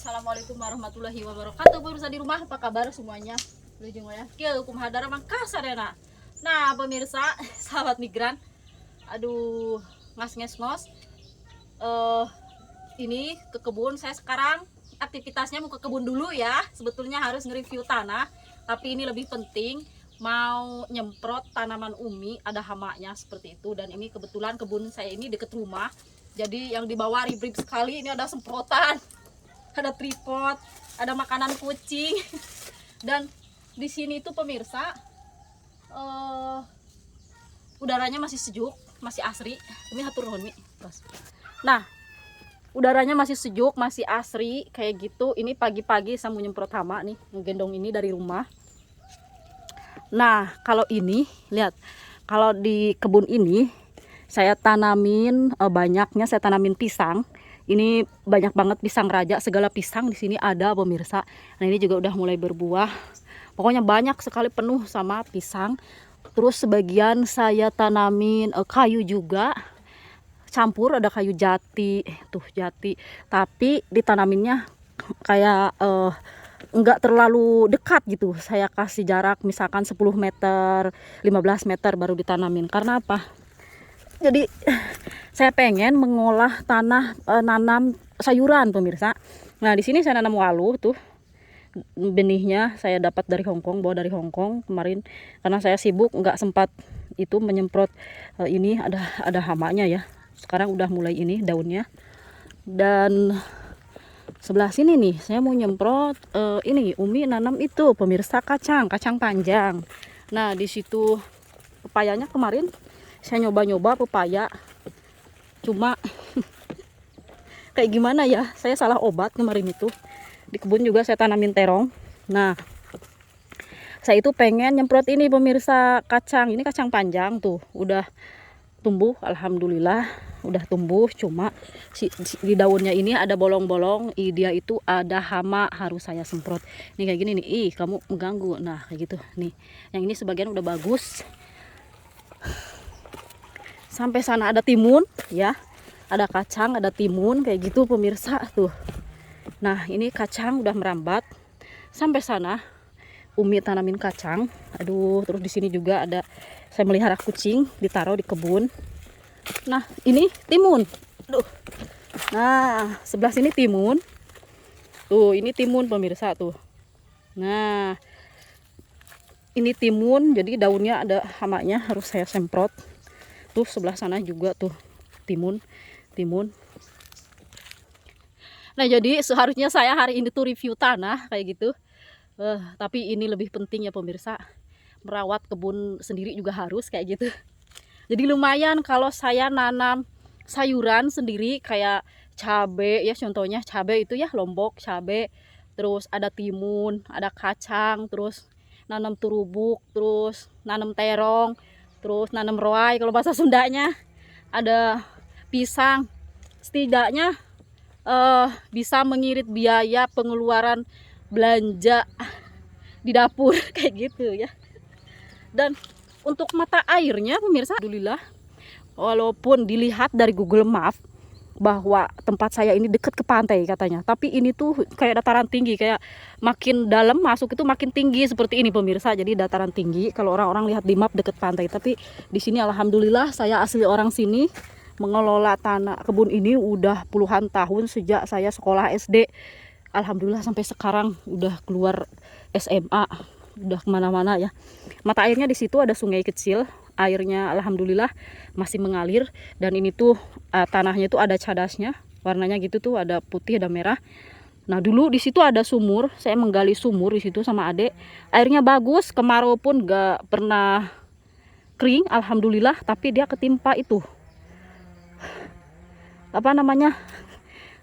Assalamualaikum warahmatullahi wabarakatuh. Pemirsa di rumah, apa kabar semuanya? Lujung ya. Kieu kumaha dara Makassar ya nak. Nah, pemirsa, sahabat migran. Aduh, ngos. Ini ke kebun saya sekarang. Aktivitasnya mau ke kebun dulu ya. Sebetulnya harus nge-review tanah, tapi ini lebih penting mau nyemprot tanaman umi, ada hamanya seperti itu. Dan ini kebetulan kebun saya ini deket rumah. Jadi yang dibawa ribet sekali, ini ada semprotan, ada tripod, ada makanan kucing. Dan di sini itu pemirsa, udaranya masih sejuk, masih asri. Ini hatur nuhun Mi. Nah, udaranya masih sejuk, masih asri kayak gitu. Ini pagi-pagi saya mau nyemprot hama nih, ngegendong ini dari rumah. Nah, kalau ini lihat, kalau di kebun ini saya tanamin banyaknya, saya tanamin pisang. Ini banyak banget pisang raja, segala pisang di sini ada pemirsa. Nah, ini juga udah mulai berbuah. Pokoknya banyak sekali, penuh sama pisang. Terus sebagian saya tanamin kayu juga. Campur, ada kayu jati, tuh jati. Tapi ditanaminnya kayak enggak terlalu dekat gitu. Saya kasih jarak misalkan 10 meter, 15 meter baru ditanamin. Karena apa? Jadi saya pengen mengolah tanah nanam sayuran pemirsa. Nah, di sini saya nanam walu tuh. Benihnya saya dapat dari Hongkong, bawa dari Hongkong kemarin karena saya sibuk nggak sempat itu menyemprot. Ini ada hamanya ya. Sekarang udah mulai ini daunnya. Dan sebelah sini nih saya mau nyemprot ini umi nanam itu pemirsa kacang panjang. Nah, di situ pepayanya kemarin saya nyoba pepaya, cuma kayak gimana ya, saya salah obat kemarin itu. Di kebun juga saya tanamin terong. Nah, saya itu pengen nyemprot ini pemirsa kacang. Ini kacang panjang tuh udah tumbuh, alhamdulillah udah tumbuh. Cuma di daunnya ini ada bolong-bolong, dia itu ada hama, harus saya semprot. Ini kayak gini nih, ih kamu mengganggu. Nah kayak gitu nih, yang ini sebagian udah bagus. Sampai sana ada timun ya, ada kacang, ada timun kayak gitu pemirsa tuh. Nah, ini kacang udah merambat sampai sana. Umi tanamin kacang. Aduh, terus di sini juga ada, saya melihara kucing, ditaruh di kebun. Nah, ini timun. Aduh. Nah, sebelah sini timun. Tuh, ini timun pemirsa tuh. Nah, ini timun, jadi daunnya ada hamanya, harus saya semprot. Tuh sebelah sana juga tuh timun. Nah, jadi seharusnya saya hari ini tuh review tanah kayak gitu. Tapi ini lebih penting ya pemirsa, merawat kebun sendiri juga harus kayak gitu. Jadi lumayan kalau saya nanam sayuran sendiri kayak cabe ya, contohnya cabe itu ya, lombok cabe, terus ada timun, ada kacang, terus nanam turubuk, terus nanam terong, terus nanam roai kalau bahasa Sundanya, ada pisang. Setidaknya bisa mengirit biaya pengeluaran belanja di dapur kayak gitu ya. Dan untuk mata airnya pemirsa, alhamdulillah, walaupun dilihat dari Google Map bahwa tempat saya ini dekat ke pantai katanya, tapi ini tuh kayak dataran tinggi, kayak makin dalam masuk itu makin tinggi seperti ini pemirsa. Jadi dataran tinggi kalau orang-orang lihat di map dekat pantai, tapi di sini alhamdulillah saya asli orang sini, mengelola tanah kebun ini udah puluhan tahun sejak saya sekolah SD. Alhamdulillah sampai sekarang udah keluar SMA, udah kemana-mana ya. Mata airnya di situ ada sungai kecil, airnya alhamdulillah masih mengalir. Dan ini tuh tanahnya tuh ada cadasnya, warnanya gitu tuh, ada putih ada merah. Nah, dulu di situ ada sumur, saya menggali sumur di situ sama adek. Airnya bagus, kemarau pun gak pernah kering alhamdulillah. Tapi dia ketimpa itu apa namanya,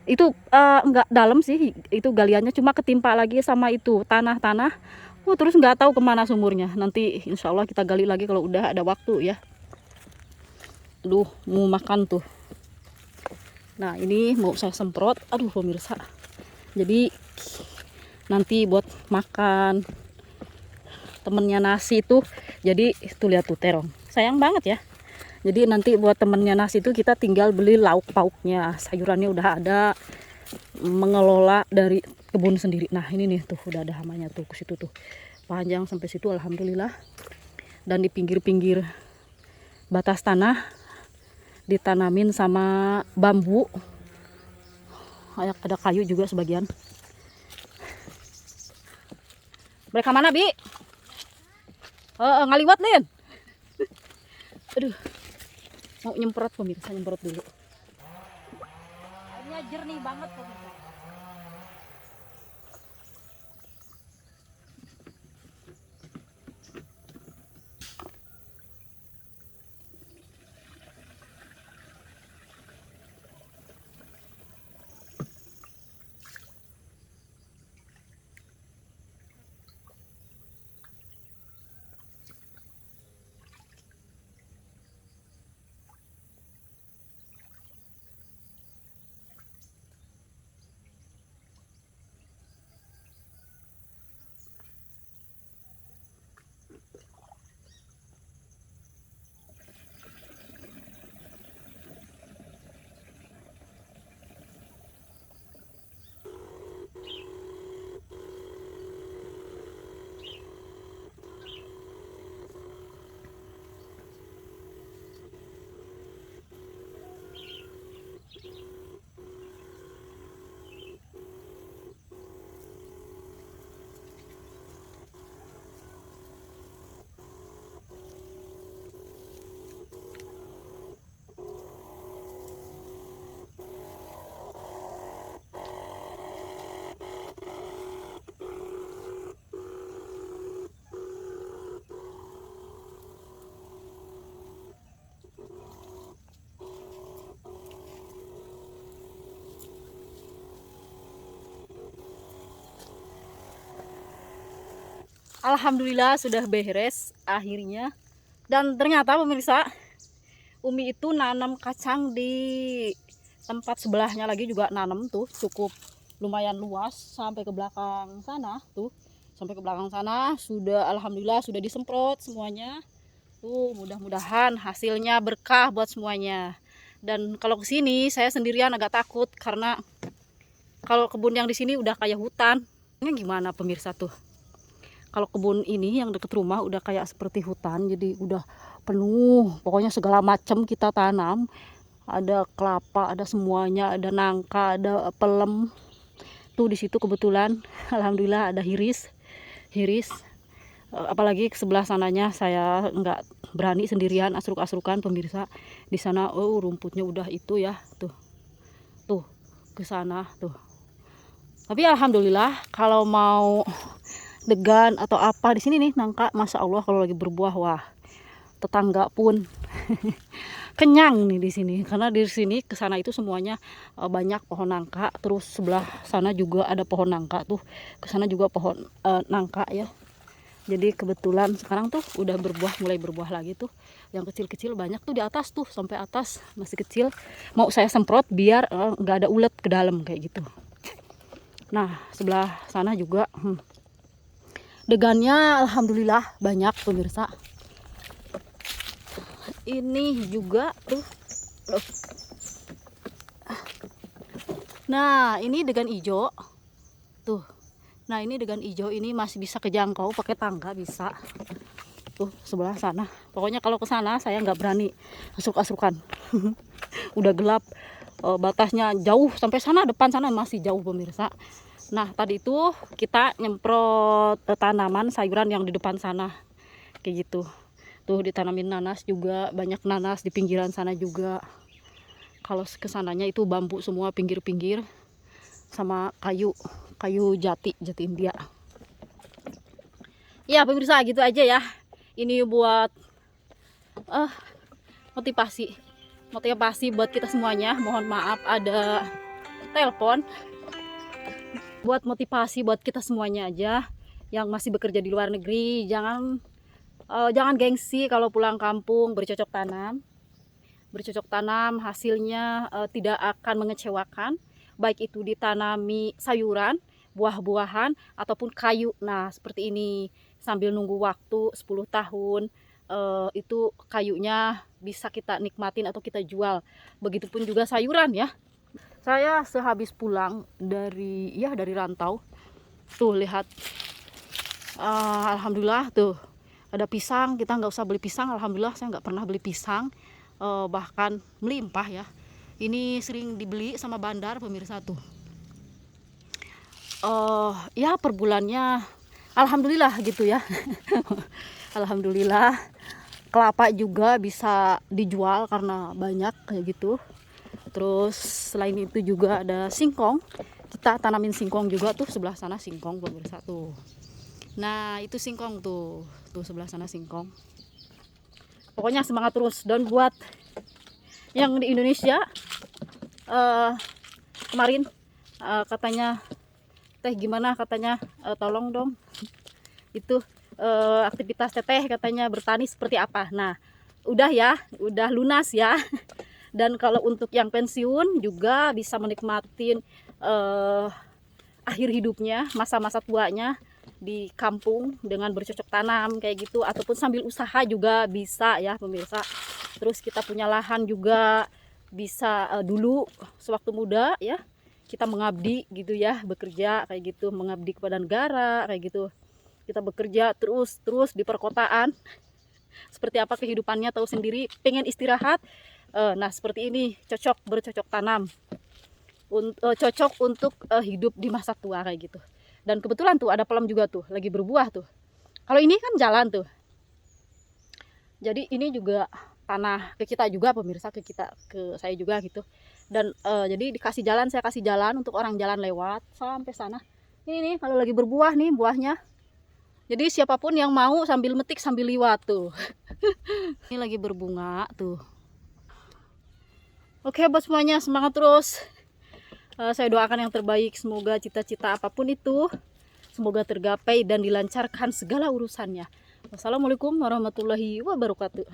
itu enggak dalam sih itu galiannya, cuma ketimpa lagi sama itu tanah. Terus nggak tahu kemana sumurnya. Nanti insya Allah kita gali lagi kalau udah ada waktu ya. Aduh, mau makan tuh. Nah, ini mau saya semprot. Aduh pemirsa, jadi nanti buat makan temennya nasi tuh. Jadi tuh lihat tuh terong, sayang banget ya. Jadi nanti buat temennya nasi itu kita tinggal beli lauk pauknya, sayurannya udah ada. mengelola dari kebun sendiri. Nah ini nih tuh udah ada hamanya tuh ke situ tuh, panjang sampai situ alhamdulillah. Dan di pinggir-pinggir batas tanah ditanamin sama bambu, ada kayu juga sebagian. Mereka mana, Bi? Ngaliwat, Lin. Aduh, mau nyemprot pemirsa, nyemprot dulu. Airnya jernih banget pemirsa. Alhamdulillah sudah beres akhirnya. Dan ternyata pemirsa, Umi itu nanam kacang di tempat sebelahnya lagi juga nanam tuh, cukup lumayan luas sampai ke belakang sana tuh. Sampai ke belakang sana sudah alhamdulillah sudah disemprot semuanya. Tuh, mudah-mudahan hasilnya berkah buat semuanya. Dan kalau ke sini saya sendirian agak takut karena kalau kebun yang di sini udah kayak hutan. Ini gimana pemirsa tuh? Kalau kebun ini yang deket rumah udah kayak seperti hutan, jadi udah penuh. Pokoknya segala macam kita tanam. Ada kelapa, ada semuanya, ada nangka, ada pelem. Tuh di situ kebetulan, alhamdulillah ada hiris. Apalagi ke sebelah sananya saya nggak berani sendirian asruk-asrukan pemirsa. Di sana, oh rumputnya udah itu ya, tuh ke sana tuh. Tapi alhamdulillah kalau mau degan atau apa di sini nih nangka, masya Allah kalau lagi berbuah, wah tetangga pun kenyang nih di sini karena di sini ke sana itu semuanya banyak pohon nangka. Terus sebelah sana juga ada pohon nangka tuh, ke sana juga pohon nangka ya. Jadi kebetulan sekarang tuh udah berbuah, mulai berbuah lagi tuh. Yang kecil-kecil banyak tuh di atas tuh, sampai atas masih kecil. Mau saya semprot biar nggak ada ulet ke dalam kayak gitu. Nah sebelah sana juga degannya alhamdulillah banyak pemirsa. Ini juga tuh loh. Nah ini degan hijau tuh. Nah ini degan hijau ini masih bisa kejangkau pakai tangga, bisa tuh sebelah sana. Pokoknya kalau ke sana saya nggak berani asuk-asukan. Udah gelap, batasnya jauh sampai sana, depan sana masih jauh pemirsa. Nah tadi itu kita nyemprot tanaman sayuran yang di depan sana kayak gitu. Tuh ditanamin nanas juga, banyak nanas di pinggiran sana juga. Kalau ke sananya itu bambu semua pinggir-pinggir sama kayu jati India. Ya pemirsa gitu aja ya. Ini buat motivasi buat kita semuanya. Mohon maaf ada telepon. Buat motivasi buat kita semuanya aja yang masih bekerja di luar negeri, jangan gengsi kalau pulang kampung bercocok tanam hasilnya tidak akan mengecewakan, baik itu ditanami sayuran, buah-buahan ataupun kayu. Nah seperti ini, sambil nunggu waktu 10 tahun itu kayunya bisa kita nikmatin atau kita jual. Begitupun juga sayuran ya. Saya sehabis pulang dari rantau, tuh lihat, alhamdulillah tuh ada pisang. Kita nggak usah beli pisang, alhamdulillah saya nggak pernah beli pisang, bahkan melimpah ya. Ini sering dibeli sama bandar pemirsa tuh. Ya per bulannya alhamdulillah gitu ya. Alhamdulillah. Kelapa juga bisa dijual karena banyak kayak gitu. Terus selain itu juga ada singkong. Kita tanamin singkong juga tuh, sebelah sana singkong pemirsa tuh. Nah itu singkong tuh sebelah sana singkong. Pokoknya semangat terus. Dan buat yang di Indonesia, kemarin katanya teh gimana, katanya tolong dong itu aktivitas teteh katanya bertani seperti apa. Nah udah ya, udah lunas ya. Dan kalau untuk yang pensiun juga bisa menikmatin akhir hidupnya, masa-masa tuanya di kampung dengan bercocok tanam kayak gitu, ataupun sambil usaha juga bisa ya pemirsa. Terus kita punya lahan juga bisa, dulu sewaktu muda ya kita mengabdi gitu ya, bekerja kayak gitu, mengabdi kepada negara kayak gitu. Kita bekerja terus di perkotaan, seperti apa kehidupannya tahu sendiri, pengen istirahat. Nah seperti ini cocok bercocok tanam, cocok untuk hidup di masa tua kayak gitu. Dan kebetulan tuh ada pelem juga tuh lagi berbuah tuh. Kalau ini kan jalan tuh, jadi ini juga tanah ke kita juga pemirsa, ke saya juga gitu. Dan jadi dikasih jalan, saya kasih jalan untuk orang jalan lewat sampai sana. Ini nih kalau lagi berbuah nih buahnya. Jadi siapapun yang mau sambil metik sambil liwat tuh. Ini lagi berbunga tuh. Oke buat semuanya, semangat terus. Saya doakan yang terbaik, semoga cita-cita apapun itu semoga tergapai dan dilancarkan segala urusannya. Wassalamualaikum warahmatullahi wabarakatuh.